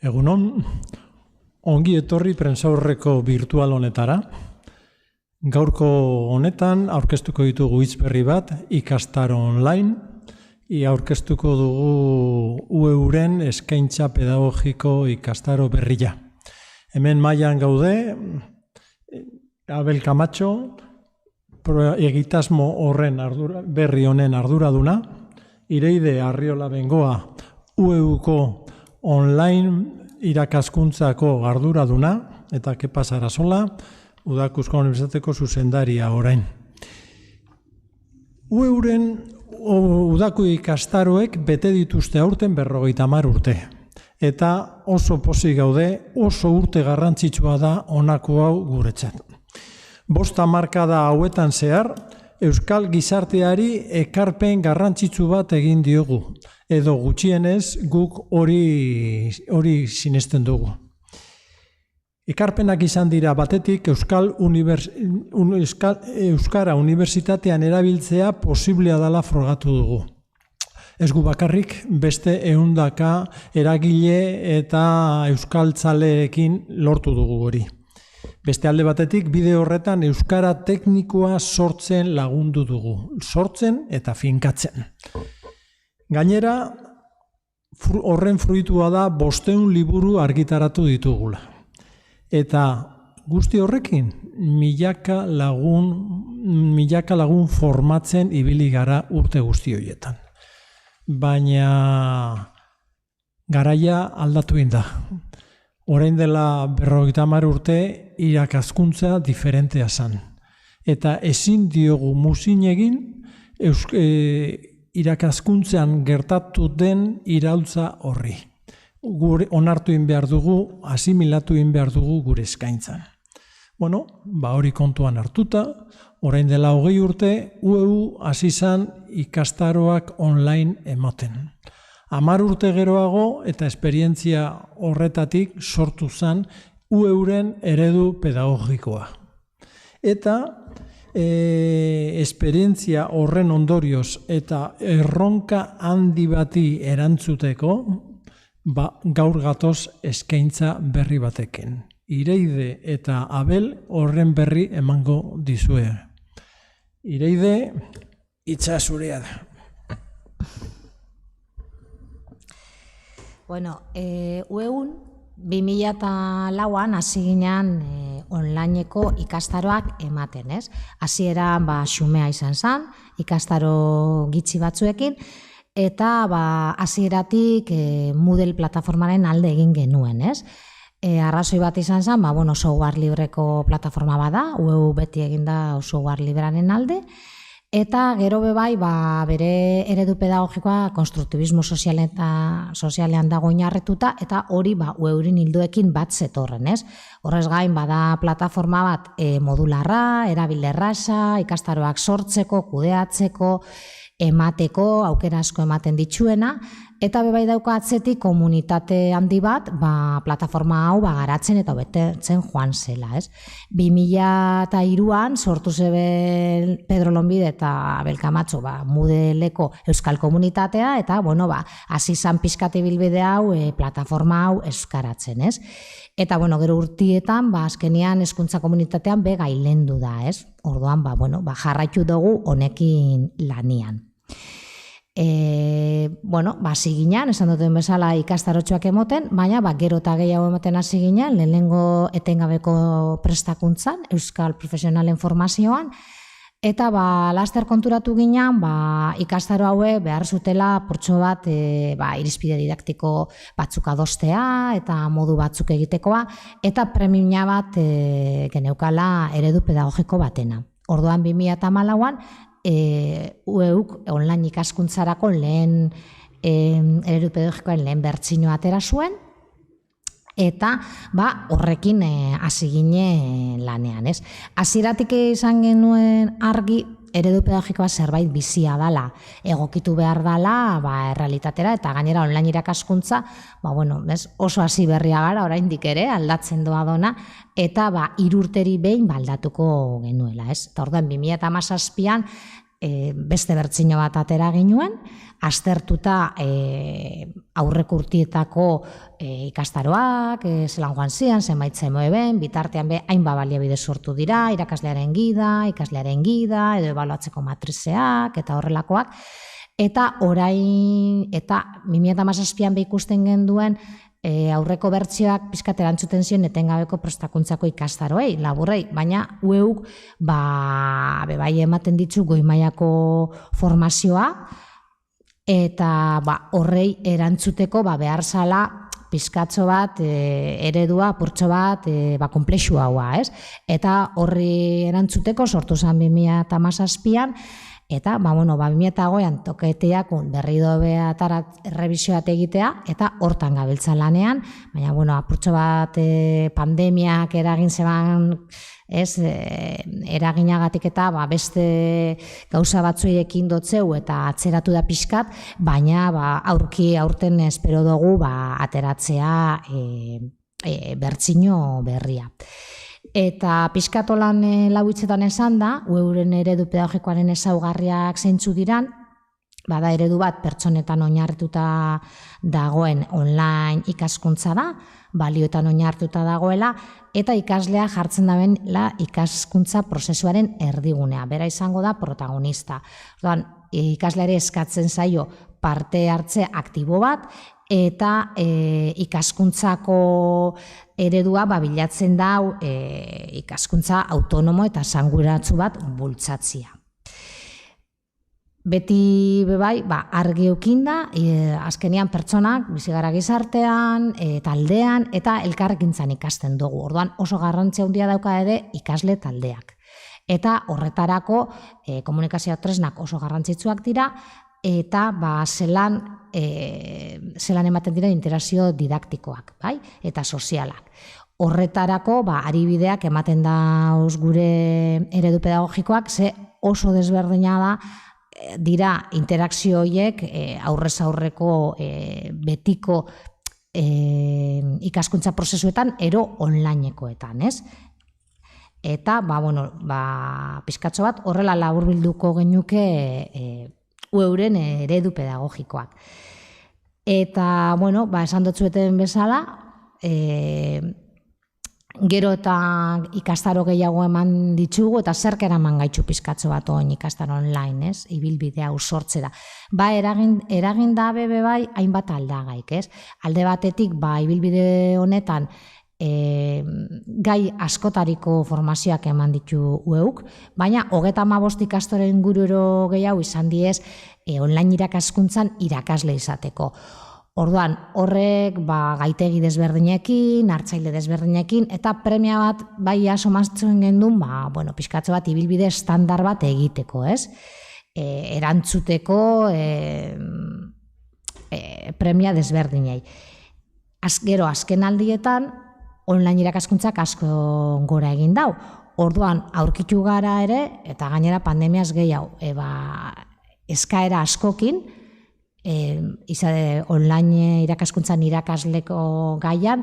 Egunon, ongi etorri prentsaurreko virtual honetara. Gaurko honetan aurkeztuko ditugu hitz berri bat, ikastaro online. Aurkeztuko dugu UEUren eskaintza pedagogiko ikastaro berria. Hemen mailan gaude, Abel Camacho, egitasmo horren berri honen arduraduna, Ireide Arriola Bengoa, UEUko online irakaskuntzako arduraduna, eta Kepa Sarasola, Udako Unibertsitateko zuzendaria orain. UEUren udako ikastaroek bete dituzte aurten 50 urte. Eta oso pozik gaude, oso urte garrantzitsua da honako hau guretzat. 5 hamarkada hauetan zehar, Euskal gizarteari ekarpen garrantzitsu bat egin diogu, edo gutxienez guk hori sinesten dugu. Ekarpenak izan dira batetik Euskara unibertsitatean erabiltzea posiblea dela frogatu dugu. Ez gu bakarrik beste 100 eragile eta euskaltzaleekin lortu dugu hori. Beste alde batetik, bide horretan euskara teknikoa sortzen lagundu dugu. Sortzen eta finkatzen. Gainera, horren fruitua da 500 liburu argitaratu ditugula. Eta guzti horrekin, milaka lagun formatzen ibili gara urte guzti horietan. Baina garaia aldatu da. Orain dela 50 urte irakaskuntza diferentea zen. Eta ezin diogu muzin egin irakaskuntzean gertatu den iraultza horri. Onartu egin behar dugu, asimilatu egin behar dugu gure eskaintzan. Hori kontuan hartuta, orain dela 20 urte, UEU hasi zen ikastaroak online ematen. 10 urte geroago eta esperientzia horretatik sortu zen UEUren eredu pedagogikoa. Eta esperientzia horren ondorioz eta erronka handi bati erantzuteko, gaur gatoz eskaintza berri batekin. Ireide eta Abel horren berri emango dizue. Ireide, hitza zurea da. UEUn 2004an hasi ginen onlineko ikastaroak ematen, ez? Hasieran xumea izan zen, ikastaro gitxi batzuekin, eta hasieratik Moodle plataformaren alde egin genuen, ez? Arrazoi bat izan zen, software libreko plataforma bada, UEU beti eginda software librearen alde, eta gero bebai bere eredu pedagogikoa konstruktibismo sozialean dago oinarrituta, eta hori UEUren ildoekin bat zetorren, ez? Horrez gain bada plataforma bat modularra, erabilerraza, ikastaroak sortzeko, kudeatzeko, emateko, aukera asko ematen dituena, eta bebai dauka atzetik komunitate handi bat plataforma hau garatzen eta betetzen joan zela, ez? 2003an sortu zeben Pedro Lonbide eta Abel Camacho Moodleko euskal komunitatea, eta hasi zan pixkat ibilbide hau plataforma hau euskaratzen, ez? Eta gero urtietan azkenean hezkuntza komunitatean gailendu da, ez? Orduan jarraitu dugu honekin lanian. Hasi ginen, esan duten bezala ikastarotxoak emoten, baina gero eta gehiago ematen hasi ginen, lehenengo etengabeko prestakuntzan, euskal profesionalen formazioan, eta laster konturatu ginen, ikastaro haue behar zutela portxo bat irizpide didaktiko batzuk adostea, eta modu batzuk egitekoa, eta premia bat geneukala eredu pedagogiko batena. Orduan 2014an, UEUk online ikaskuntzarako lehen eredu pedagogikoaren lehen bertsinoa atera zuen, eta horrekin hasi ginen lanean, ez? Hasieratik izan genuen argi eredu pedagogikoa zerbait bizia dela, egokitu behar dela errealitatera, eta gainera online irakaskuntza oso hasi berria gara, oraindik ere aldatzen doa dona, eta 3 urteri behin aldatuko genuela, ez? Eta orduan 2017an beste bertsio bat atera ginuen, aztertuta aurreko urtietako ikastaroak, zelan joan zian, zenbait zemoeben, bitartean hainbat baliabide sortu dira, irakaslearen gida, edo ebaluatzeko matrizeak, eta horrelakoak. Eta orain, eta 2017an ikusten genduen, aurreko bertsioak pixkat erantzuten zion etengabeko prestakuntzako ikastaroei, laburrei, baina ueuk bai ematen ditzu goi mailako formazioa, eta horrei erantzuteko behar zala pizkatxo bat, eredua, apurtxo bat, komplexu haua, ez? Eta horri erantzuteko sortu zen 2017an, eta, 2008an toketeak berri dobe atarat errebizioat egitea, eta hortan gabiltza lanean, baina, apurtxo bat pandemiak eragin zeban, eraginagatik eta beste gauza batzuekin dotzeu eta atzeratu da pixkat, baina aurten espero dugu ateratzea bertsio berria. Eta pixkatolan lau hitzetan esan da, euren eredu pedagogikoaren ezaugarriak zeintzu diran, bada eredu bat pertsonetan oinarrituta dagoen online ikaskuntza da, balioetan oinarrituta dagoela, eta ikaslea jartzen daben ikaskuntza prozesuaren erdigunea, bera izango da protagonista. Orduan, ikasleari eskatzen zaio parte hartze aktibo bat, eta ikaskuntzako eredua bilatzen da ikaskuntza autonomo eta esanguratsu bat bultzatzea. Beti argi eukinda, azkenean pertsonak bizigara gizartean, taldean eta elkarrekintzan ikasten dugu. Orduan oso garrantzia handia dauka ere ikasle taldeak. Eta horretarako komunikazio tresnak oso garrantzitsuak dira, eta zelan ematen dira interakzio didaktikoak, eta sozialak. Horretarako, aribideak ematen dauz gure eredu pedagogikoak, ze oso desberdina da, dira interakzio horiek aurrez aurreko betiko ikaskuntza prozesuetan ero onlinekoetan, ez? Eta, pizkatxo bat, horrela laburbilduko genuke euren eredu pedagogikoak. Eta, esan dotzueten bezala, gero eta ikastaro gehiago eman ditugu eta zerk eraman gaitxu pizkatxo bat oin ikastaro online, ez? Ibilbidea sortzera. Eragin da bai hainbat aldagaik, ez? Alde batetik, ibilbide honetan gai askotariko formazioak eman ditu ueuk, baina 35 ikastore ingururo gehiago izan diez online irakaskuntzan irakasle izateko. Orduan, horrek gaitegi desberdinekin, hartzaile desberdinekin, eta premia bat asomatzen gendun, pizkatxo bat ibilbide estandar bat egiteko, ez? Erantzuteko premia desberdinei. Gero, azken aldietan, online irakaskuntzak asko gora egin dau. Orduan, aurkitu gara ere, eta gainera pandemiaz gehiago, eskaera askokin, izade online irakaskuntzan irakasleko gaian,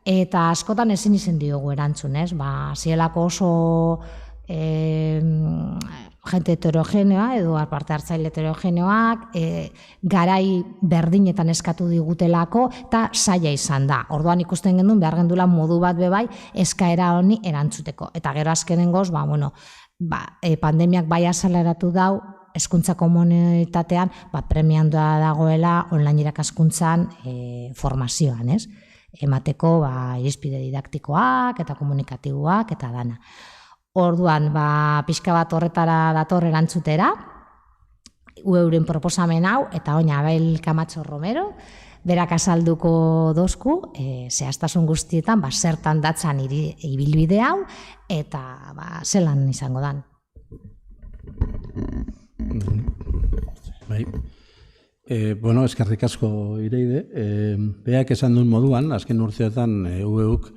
eta askotan ezin izen diogu erantzun, ez? Zielako oso jente heterogeneoa, edo parte hartzaile heterogeneoak, garai berdinetan eskatu digutelako, eta zaila izan da. Orduan ikusten gendun, behar gendula modu bat bebai, eskaera honi erantzuteko. Eta gero azkenengoz, pandemiak azaleratu dau, hezkuntza komunitatean premiandoa dagoela online irakaskuntzan formazioan, ez? Emateko irizpide didaktikoak eta komunikatiboak eta dana. Orduan, pixka bat horretara dator erantzutera, euren proposamen hau, eta oina Abel Camacho Romero, berak azalduko dozku, zehaztasun guztietan, zertan datzan ibilbide hau, eta zelan izango dan. Eskerrik asko Ireide. Beak esan duen moduan, azken urteotan ueuk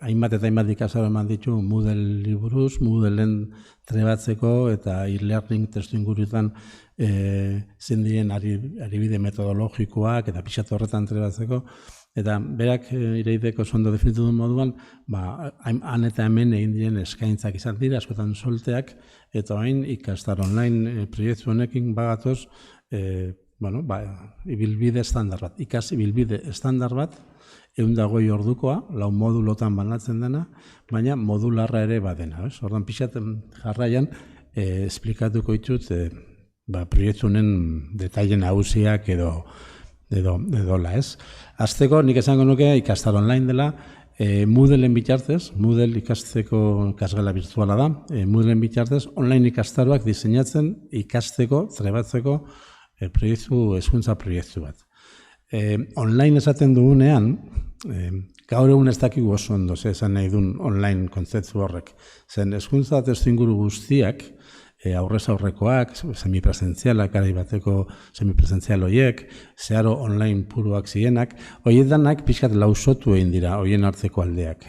hainbat eta hainbat ikasaro eman ditu Moodle buruz, Moodleen trebatzeko eta e-learning testu inguruetan zein diren aribide metodologikoak eta pixatu horretan trebatzeko. Eta berak Ireideko ondo definitu duen moduan, han eta hemen egin diren eskaintzak izan dira, askotan solteak, eta orain ikastar online proiektu honekin bagatoz, ibilbide estandar bat, ibilbide estandar bat, 120 ordukoa, 4 modulotan banatzen dena, baina modularra ere badena. Ordan pixat jarraian, esplikatuko ditut, proiektu honen detaile nagusiak edo ez. Azteko, nik esango nuke ikastar online dela, Moodleen bitartez, Moodle ikasteko ikasgela virtuala da, Moodleen bitartez online ikastaroak diseinatzen ikasteko, trebatzeko hezkuntza proiektu bat. Online esaten dugunean, gaur egun ez dakigu oso ondo, esan nahi duen online kontzeptu horrek. Zen hezkuntza testuinguru guztiak, aurrez aurrekoak, semipresentzialak, garai bateko semipresentzial horiek, zeharo online puruak zirenak, horiedanak pixkat lausotu egin dira, horien arteko aldeak.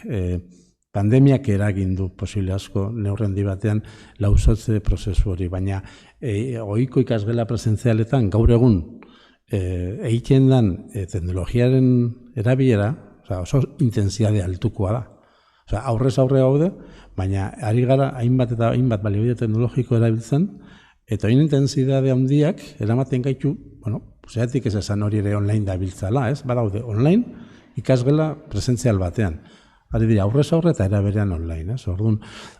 Pandemiak eragin du posible asko neurrendi batean lausotze prozesu hori, baina ohiko ikasgela presentzialetan gaur egun egiten den teknologiaren erabilera, oso intentsitate altukoa da. Aurrez aurre gaude, baina ari gara hainbat eta hainbat baliabide teknologiko erabiltzen, eta hain intentsitate handiak eramaten gaitu, zeratik ez esan hori ere online dabiltzala, ez? Badaude online ikasgela presentzial batean. Ari dira, aurrez aurre eta eraberean online. Orduan,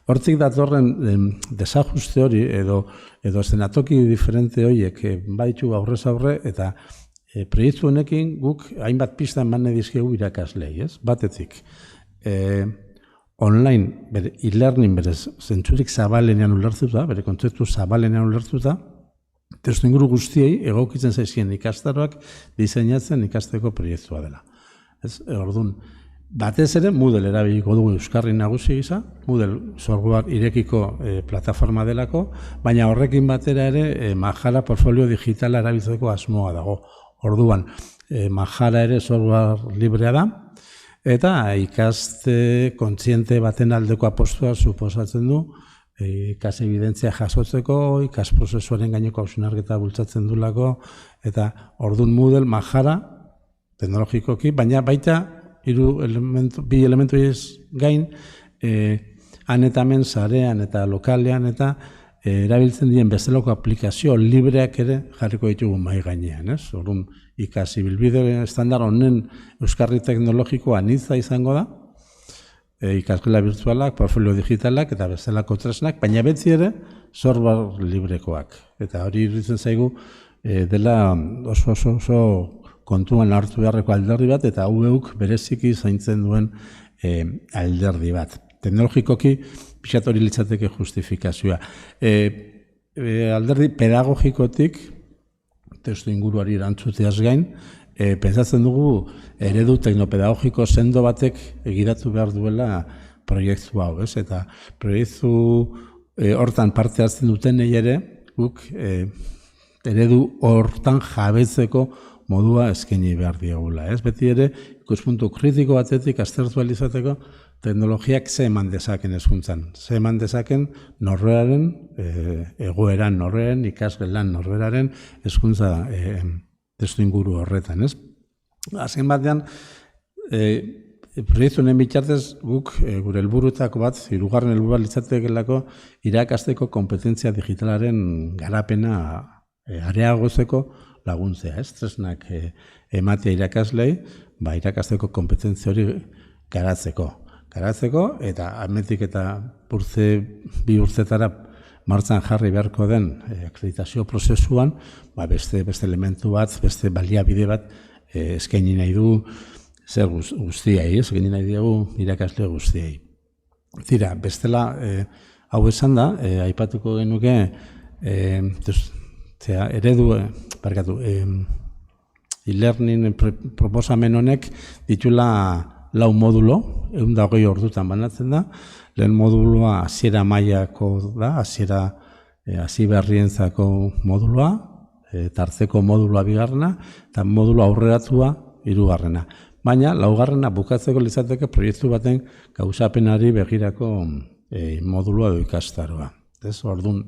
hortzik datorren desajuste hori edo eszenatoki diferente horiek baditu aurrez aurre eta proiektu honekin guk hainbat pista eman nahi dizkigu irakaslei, ez? Batetik, online, bere e-learning bere zentzurik zabalenean ulertuta, bere kontzeptu zabalenean ulertuta, testuinguru guztiei egokitzen zaizkien ikastaroak diseinatzen ikasteko proiektua dela. Orduan, batez ere Moodle erabiliko dugu euskarri nagusi gisa, Moodle software irekiko plataforma delako, baina horrekin batera ere Mahara portfolio digitala erabiltzeko asmoa dago. Orduan, Mahara ere software librea da, eta ikaste kontziente baten aldeko apostua suposatzen du, ikas evidentzia jasotzeko, ikas prozesuaren gaineko hausnarketa bultzatzen dulako, eta orduan Moodle Mahara teknologikoki, baina baita bi elementu gain, han eta hemen sarean eta lokalean eta erabiltzen dien bezalako aplikazio libreak ere jarriko ditugu mahai gainean. Orduan, ikasi ibilbide estandar honen euskarri teknologikoa anitza izango da, ikasgela virtualak, portfolio digitalak eta bezalako tresnak, baina beti ere software librekoak. Eta hori iruditzen zaigu dela oso kontuan hartu beharreko alderdi bat eta UEUk bereziki zaintzen duen alderdi bat. Teknologikoki pixat hori litzateke justifikazioa. Alderdi pedagogikotik, testu inguruari erantzuteaz gain, pentsatzen dugu eredu teknopedagogiko sendo batek egiratu behar duela proiektu hau, ez? Eta proiektu hortan parte hartzen dutenei ere, guk eredu hortan jabetzeko modua eskaini behar diagula, ez? Beti ere, ikuspuntu kritiko batetik aztertu izateko teknologiak ze eman dezaken hezkuntzan, ze eman dezaken norberaren, egoeran norberaren, ikasgelan norberaren hezkuntza testu inguru horretan, ez? Azken batean, proiektu honen bitartez guk gure helburuetako bat, hirugarren helburua litzatekeelako irakasteko konpetentzia digitalaren garapena areagotzeko laguntzea, ez? Tresnak ematea irakaslei, irakasteko konpetentzia hori garatzeko eta ametik eta bi urtetara martzan jarri beharko den akreditazio prozesuan, beste elementu bat, beste baliabide bat eskaini nahi du zer guztiei, eskaini nahi dugu irakasle guztiei. Tira, bestela, hau esan da, aipatuko genuke, eredu, e-learning proposamen honek ditula 4 modulo, 120 ordutan banatzen da. Lehen modulua hasiera mailako da, hasi berrientzako modulua, tartzeko modulua bigarrena, eta modulu aurreratua 3. Baina, 4. bukatzeko litzateke proiektu baten gauzapenari begirako modulua edo ikastaroa. Orduan,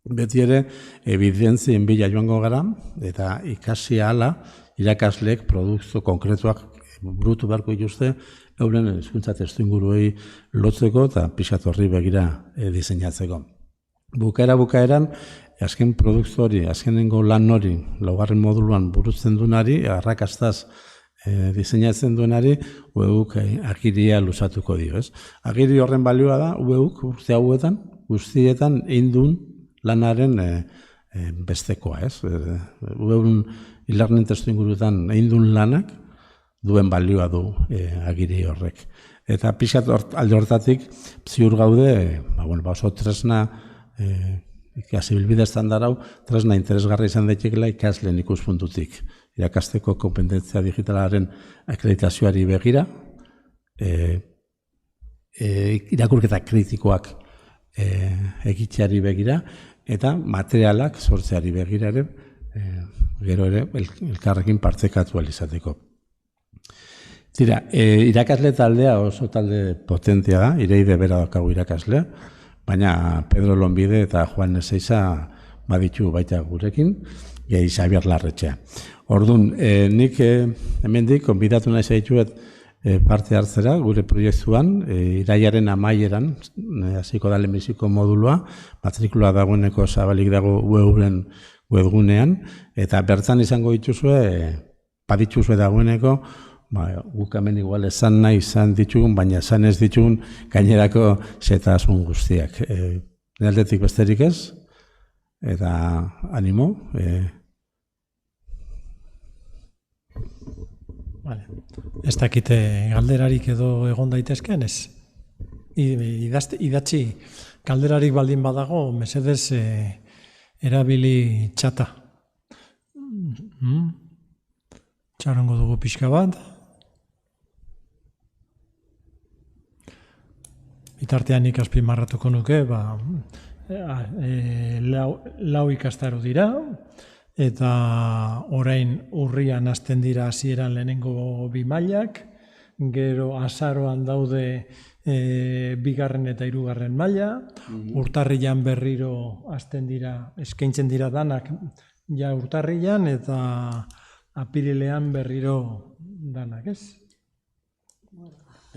beti ere, evidentzien bila joango gara, eta ikasi ahala irakasleek produktu konkretuak burutu beharko dituzte, euren hizkuntza testuinguruei lotzeko eta pixkat horri begira diseinatzeko. Bukaeran, azken produktu hori, azkenengo lan hori, laugarren moduluan burutzen duenari, arrakastaz diseinatzen duenari, UEUk agiria luzatuko dio, ez? Agiri horren balioa da, UEUk urte hauetan, guztietan egin duen lanaren bestekoa, ez? UEUn hilarnen testu inguruetan egin duen lanak duen balioa du agiri horrek. Eta pixat alde hortatik ziur gaude, oso tresna ikasi bilbide estandar hau, tresna interesgarri izan daitekeela ikasleen ikuspuntutik. Irakasteko kompetentzia digitalaren akreditazioari begira, irakurketa kritikoak egiteari begira, eta materialak sortzeari begira ere, gero ere, elkarrekin partekatu izateko. Tira, irakasle taldea oso talde potentia da, Ireide bera daukagu irakasle, baina Pedro Lonbide eta Juan Ezeiza baditu baita gurekin, gehi Xabier Larretxea. Orduan, nik hemendik konbidatu nahi zaituet parte hartzera gure proiektuan, iraiaren amaieran, hasiko da lehenbiziko modulua, matrikula dagoeneko zabalik dago UEUren webgunean, eta bertan izango dituzue, badituzue dagoeneko, guk hemen igual esan nahi izan ditugun, baina esan ez ditugun gainerako xehetasun guztiak. Aldetik besterik ez, eta animo. Ez dakite galderarik edo egon daitezkeen, ez? Idatzi galderarik baldin badago, mesedez erabili txata. Txarongo dugu pixka bat. Bitartean nik azpimarratuko nuke, lau ikastaro dira, eta orain urrian hasten dira hasieran lehenengo 2 mailak, gero azaroan daude 2. eta 3. maila, urtarrilan berriro hasten dira, eskaintzen dira danak ja urtarrilan, eta apirilean berriro danak, ez?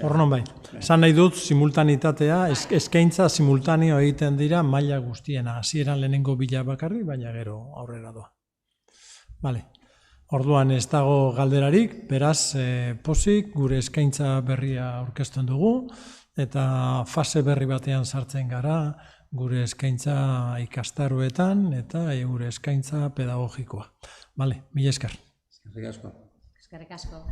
Hor non bai. Esan nahi dut, simultanitatea, eskaintza simultaneo egiten dira maila guztiena. Hasieran lehenengo 2 bakarri, baina gero aurrera doa. Vale. Orduan ez dago galderarik, beraz pozik gure eskaintza berria aurkezten dugu, eta fase berri batean sartzen gara gure eskaintza ikastaroetan eta gure eskaintza pedagogikoa. Vale, mila esker. Eskerrik asko. Eskerrik asko.